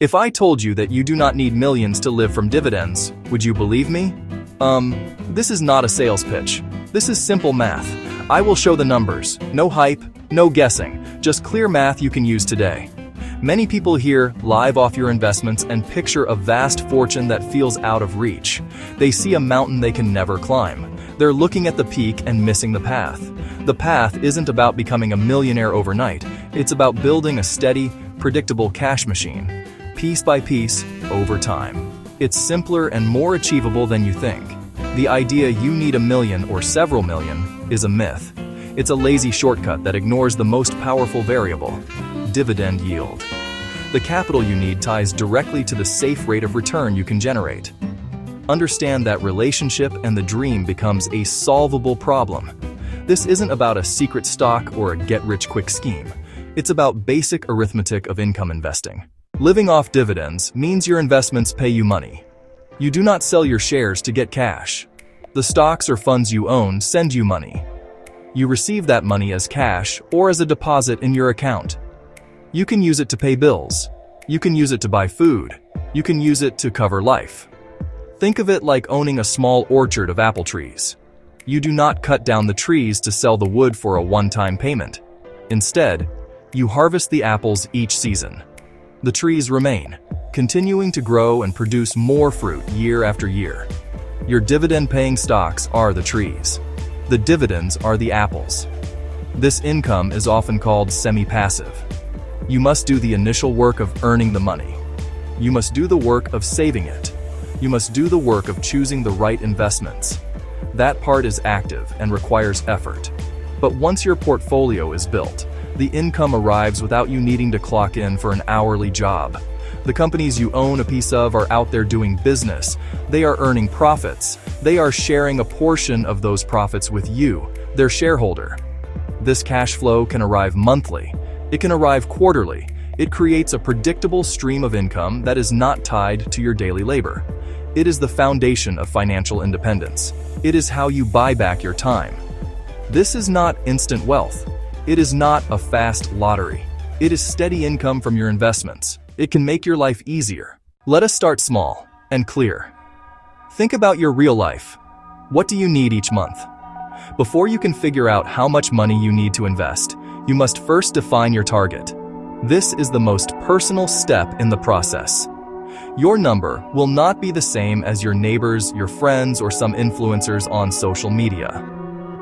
If I told you that you do not need millions to live from dividends, would you believe me? This is not a sales pitch. This is simple math. I will show the numbers. No hype, no guessing, just clear math you can use today. Many people hear live off your investments and picture a vast fortune that feels out of reach. They see a mountain they can never climb. They're looking at the peak and missing the path. The path isn't about becoming a millionaire overnight. It's about building a steady, predictable cash machine, piece by piece, over time. It's simpler and more achievable than you think. The idea you need $1 million or several million is a myth. It's a lazy shortcut that ignores the most powerful variable: dividend yield. The capital you need ties directly to the safe rate of return you can generate. Understand that relationship and the dream becomes a solvable problem. This isn't about a secret stock or a get-rich-quick scheme. It's about basic arithmetic of income investing. Living off dividends means your investments pay you money. You do not sell your shares to get cash. The stocks or funds you own send you money. You receive that money as cash or as a deposit in your account. You can use it to pay bills. You can use it to buy food. You can use it to cover life. Think of it like owning a small orchard of apple trees. You do not cut down the trees to sell the wood for a one-time payment. Instead, you harvest the apples each season. The trees remain, continuing to grow and produce more fruit year after year. Your dividend-paying stocks are the trees. The dividends are the apples. This income is often called semi-passive. You must do the initial work of earning the money. You must do the work of saving it. You must do the work of choosing the right investments. That part is active and requires effort. But once your portfolio is built, the income arrives without you needing to clock in for an hourly job. The companies you own a piece of are out there doing business. They are earning profits. They are sharing a portion of those profits with you, their shareholder. This cash flow can arrive monthly. It can arrive quarterly. It creates a predictable stream of income that is not tied to your daily labor. It is the foundation of financial independence. It is how you buy back your time. This is not instant wealth. It is not a fast lottery. It is steady income from your investments. It can make your life easier. Let us start small and clear. Think about your real life. What do you need each month? Before you can figure out how much money you need to invest, you must first define your target. This is the most personal step in the process. Your number will not be the same as your neighbors, your friends, or some influencers on social media.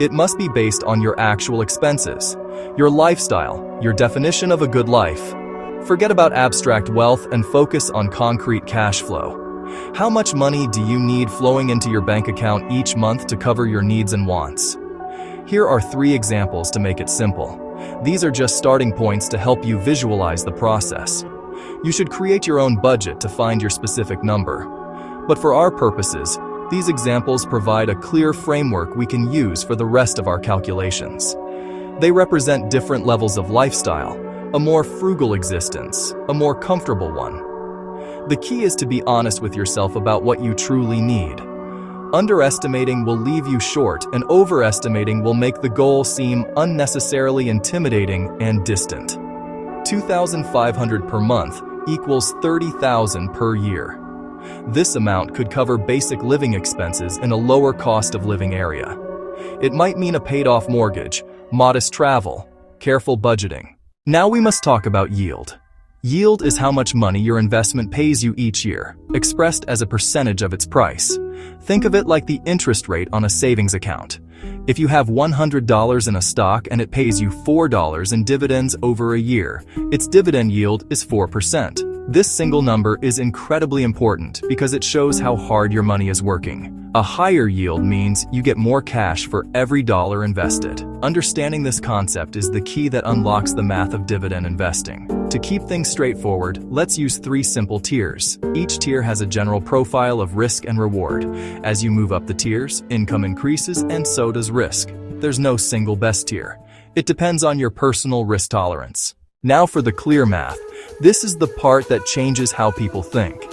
It must be based on your actual expenses, your lifestyle, your definition of a good life. Forget about abstract wealth and focus on concrete cash flow. How much money do you need flowing into your bank account each month to cover your needs and wants? Here are 3 examples to make it simple. These are just starting points to help you visualize the process. You should create your own budget to find your specific number. But for our purposes, these examples provide a clear framework we can use for the rest of our calculations. They represent different levels of lifestyle, a more frugal existence, a more comfortable one. The key is to be honest with yourself about what you truly need. Underestimating will leave you short, and overestimating will make the goal seem unnecessarily intimidating and distant. $2,500 per month equals $30,000 per year. This amount could cover basic living expenses in a lower cost of living area. It might mean a paid-off mortgage, modest travel, careful budgeting. Now we must talk about yield. Yield is how much money your investment pays you each year, expressed as a percentage of its price. Think of it like the interest rate on a savings account. If you have $100 in a stock and it pays you $4 in dividends over a year, its dividend yield is 4%. This single number is incredibly important because it shows how hard your money is working. A higher yield means you get more cash for every dollar invested. Understanding this concept is the key that unlocks the math of dividend investing. To keep things straightforward, let's use 3 simple tiers. Each tier has a general profile of risk and reward. As you move up the tiers, income increases and so does risk. There's no single best tier. It depends on your personal risk tolerance. Now for the clear math. This is the part that changes how people think.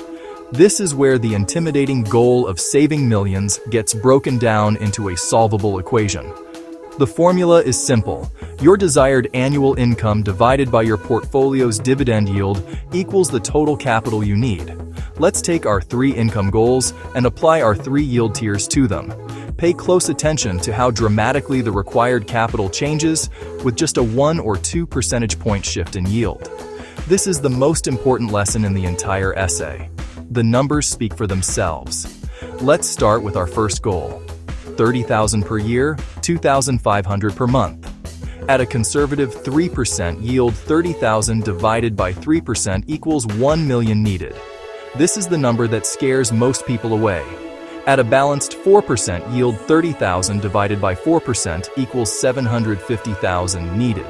This is where the intimidating goal of saving millions gets broken down into a solvable equation. The formula is simple. Your desired annual income divided by your portfolio's dividend yield equals the total capital you need. Let's take our 3 income goals and apply our 3 yield tiers to them. Pay close attention to how dramatically the required capital changes with just a 1 or 2 percentage point shift in yield. This is the most important lesson in the entire essay. The numbers speak for themselves. Let's start with our first goal. $30,000 per year, $2,500 per month. At a conservative 3% yield, $30,000 divided by 3% equals $1 million needed. This is the number that scares most people away. At a balanced 4% yield, $30,000 divided by 4% equals $750,000 needed.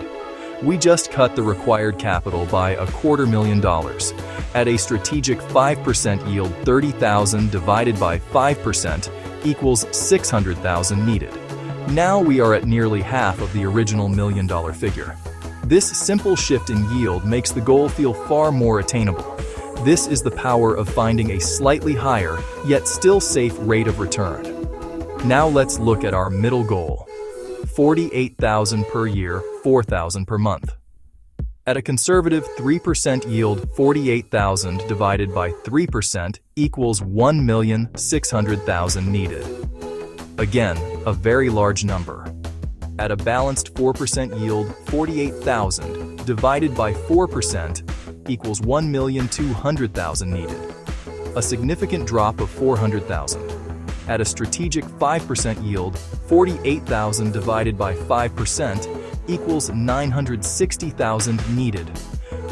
We just cut the required capital by $250,000. At a strategic 5% yield, $30,000 divided by 5% equals $600,000 needed. Now we are at nearly half of the original $1 million figure. This simple shift in yield makes the goal feel far more attainable. This is the power of finding a slightly higher, yet still safe rate of return. Now let's look at our middle goal. $48,000 per year, $4,000 per month. At a conservative 3% yield, $48,000 divided by 3% equals $1,600,000 needed. Again, a very large number. At a balanced 4% yield, $48,000 divided by 4% equals $1,200,000 needed. A significant drop of $400,000. At a strategic 5% yield, $48,000 divided by 5% equals $960,000 needed.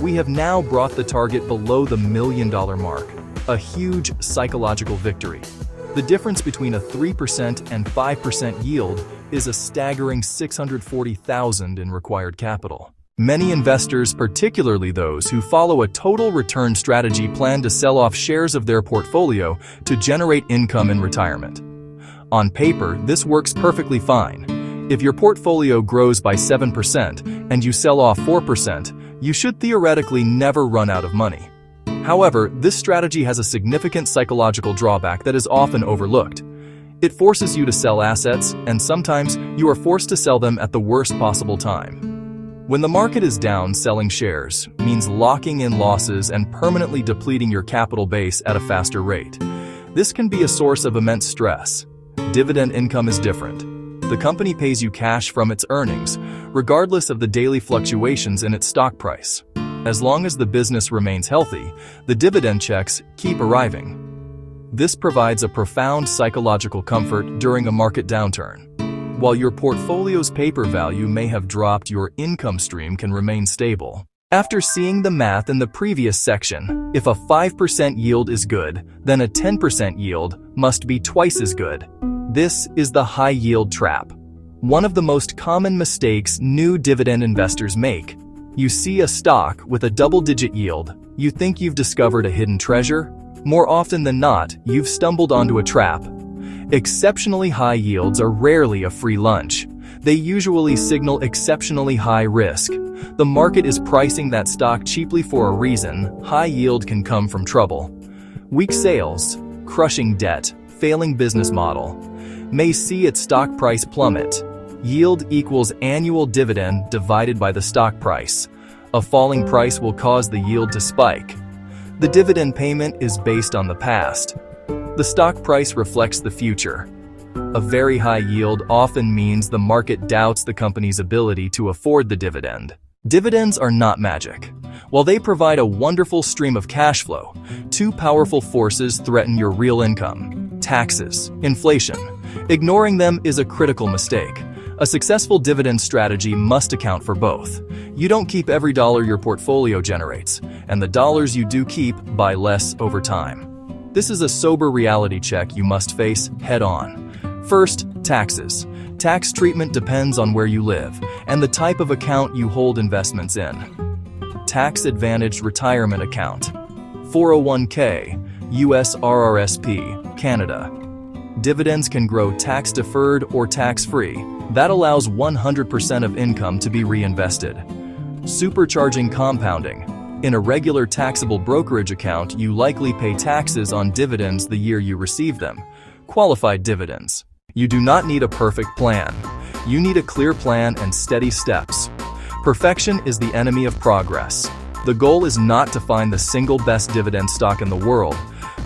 We have now brought the target below the $1 million mark, a huge psychological victory. The difference between a 3% and 5% yield is a staggering $640,000 in required capital. Many investors, particularly those who follow a total return strategy, plan to sell off shares of their portfolio to generate income in retirement. On paper, this works perfectly fine. If your portfolio grows by 7% and you sell off 4%, you should theoretically never run out of money. However, this strategy has a significant psychological drawback that is often overlooked. It forces you to sell assets, and sometimes you are forced to sell them at the worst possible time. When the market is down, selling shares means locking in losses and permanently depleting your capital base at a faster rate. This can be a source of immense stress. Dividend income is different. The company pays you cash from its earnings, regardless of the daily fluctuations in its stock price. As long as the business remains healthy, the dividend checks keep arriving. This provides a profound psychological comfort during a market downturn. While your portfolio's paper value may have dropped, your income stream can remain stable. After seeing the math in the previous section, if a 5% yield is good, then a 10% yield must be twice as good. This is the high yield trap. One of the most common mistakes new dividend investors make. You see a stock with a double-digit yield. You think you've discovered a hidden treasure. More often than not, you've stumbled onto a trap. Exceptionally high yields are rarely a free lunch. They usually signal exceptionally high risk. The market is pricing that stock cheaply for a reason. High yield can come from trouble. Weak sales, crushing debt, failing business model may see its stock price plummet. Yield equals annual dividend divided by the stock price. A falling price will cause the yield to spike. The dividend payment is based on the past. The stock price reflects the future. A very high yield often means the market doubts the company's ability to afford the dividend. Dividends are not magic. While they provide a wonderful stream of cash flow, two powerful forces threaten your real income: taxes, inflation. Ignoring them is a critical mistake. A successful dividend strategy must account for both. You don't keep every dollar your portfolio generates, and the dollars you do keep buy less over time. This is a sober reality check you must face head-on. First, taxes. Tax treatment depends on where you live and the type of account you hold investments in. Tax-advantaged retirement account. 401k, US RRSP, Canada. Dividends can grow tax-deferred or tax-free. That allows 100% of income to be reinvested. Supercharging compounding. In a regular taxable brokerage account, you likely pay taxes on dividends the year you receive them. Qualified dividends. You do not need a perfect plan. You need a clear plan and steady steps. Perfection is the enemy of progress. The goal is not to find the single best dividend stock in the world,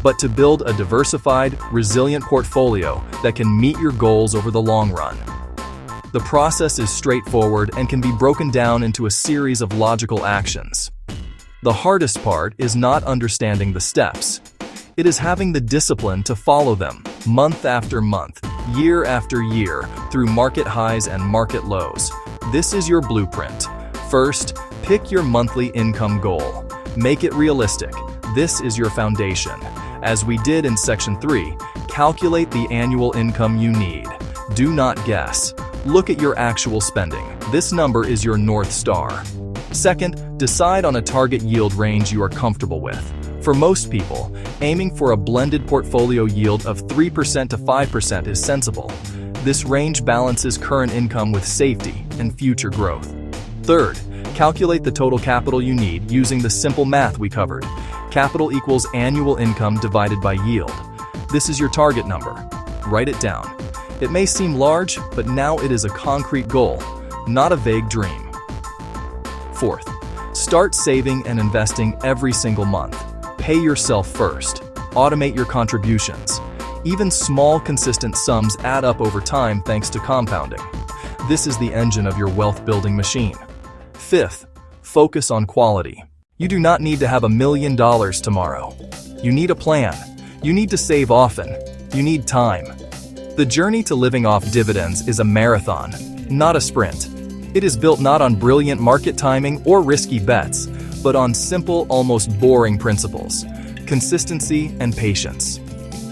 but to build a diversified, resilient portfolio that can meet your goals over the long run. The process is straightforward and can be broken down into a series of logical actions. The hardest part is not understanding the steps. It is having the discipline to follow them, month after month, year after year, through market highs and market lows. This is your blueprint. First, pick your monthly income goal. Make it realistic. This is your foundation. As we did in Section 3, calculate the annual income you need. Do not guess. Look at your actual spending. This number is your North Star. Second, decide on a target yield range you are comfortable with. For most people, aiming for a blended portfolio yield of 3% to 5% is sensible. This range balances current income with safety and future growth. Third, calculate the total capital you need using the simple math we covered. Capital equals annual income divided by yield. This is your target number. Write it down. It may seem large, but now it is a concrete goal, not a vague dream. Fourth, start saving and investing every single month. Pay yourself first. Automate your contributions. Even small, consistent sums add up over time thanks to compounding. This is the engine of your wealth-building machine. Fifth, focus on quality. You do not need to have $1 million tomorrow. You need a plan. You need to save often. You need time. The journey to living off dividends is a marathon, not a sprint. It is built not on brilliant market timing or risky bets, but on simple, almost boring principles: consistency and patience.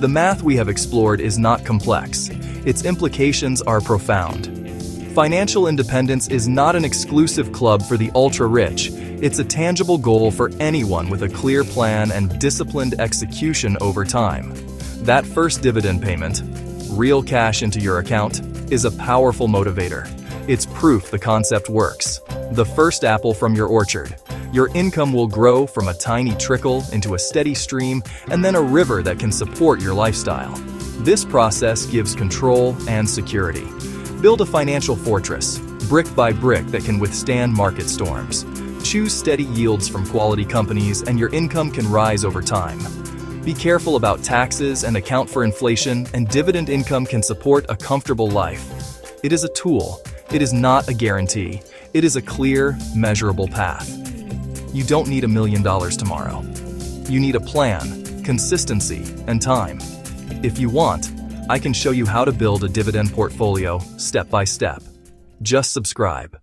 The math we have explored is not complex. Its implications are profound. Financial independence is not an exclusive club for the ultra-rich. It's a tangible goal for anyone with a clear plan and disciplined execution over time. That first dividend payment, real cash into your account, is a powerful motivator. It's proof the concept works. The first apple from your orchard. Your income will grow from a tiny trickle into a steady stream and then a river that can support your lifestyle. This process gives control and security. Build a financial fortress, brick by brick, that can withstand market storms. Choose steady yields from quality companies and your income can rise over time. Be careful about taxes and account for inflation, and dividend income can support a comfortable life. It is a tool. It is not a guarantee. It is a clear, measurable path. You don't need $1 million tomorrow. You need a plan, consistency, and time. If you want, I can show you how to build a dividend portfolio step by step. Just subscribe.